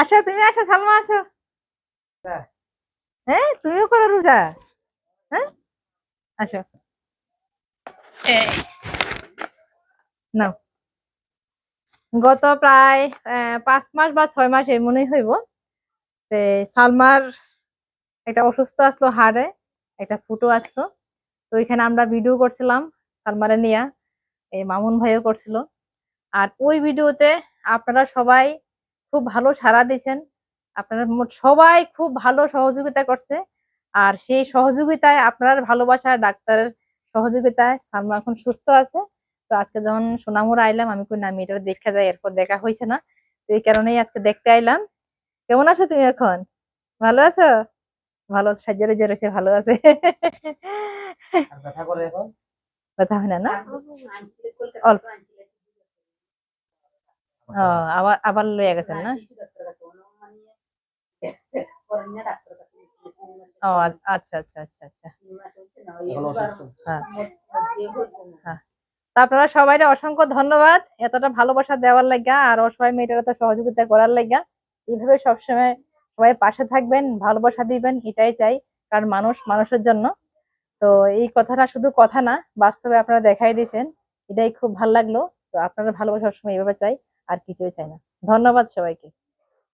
আসো, তুমি আসো, সালমা আসো। হ্যাঁ, তুমিও করো রোজা? হ্যাঁ, আসো। এই, নাও। গত প্রায় 5 মাস বা 6 মাস এই মনেই হইব। তে সালমার একটা অসুস্থ আসলো হাড়ে, একটা ফুটো আসলো। তো ওইখানে আমরা ভিডিও করছিলাম সালমারে নিয়ে, এই মামুন ভাইও করছিল। আর ওই ভিডিওতে আপনারা সবাই খুব ভালো সাড়া দিয়েছেন। আপনারা মোট সবাই খুব ভালো সহযোগিতা করছে। আর সেই সহযোগিতায়, আপনার ভালোবাসা, ডাক্তারের সহযোগিতায় সালমা এখন সুস্থ আছে। তো আজকে যখন সোনামুড়া আইলাম, আমি কই না, আমি এটা দেখে যাই, এরপর দেখা হয়েছে না। তো এই কারণেই আজকে দেখতে আইলাম। কেমন আছো তুমি এখন? ভালো আছো? ভালো সাজ্জারে যে রয়েছে, ভালো আছে। কথা হয় না, না? অল্প। ও, আবার আবার লইয়া গেছেন না? ও, আচ্ছা আচ্ছা আচ্ছা আচ্ছা। হ্যাঁ, হ্যাঁ। তো আপনারা সবাই অসংখ্য ধন্যবাদ এতটা ভালোবাসা দেওয়ার লাগা, আর অসহায় মেয়েটার তো সহযোগিতা করার লাগা। এইভাবে সবসময় সবাই পাশে থাকবেন, ভালোবাসা দিবেন, এটাই চাই। কারণ মানুষ মানুষের জন্য। তো এই কথাটা শুধু কথা না, বাস্তবে আপনারা দেখাই দিয়েছেন। এটাই খুব ভালো লাগলো। তো আপনারা ভালোবাসা সবসময় এইভাবে চাই, আর কিছুই চাই না। ধন্যবাদ সবাইকে।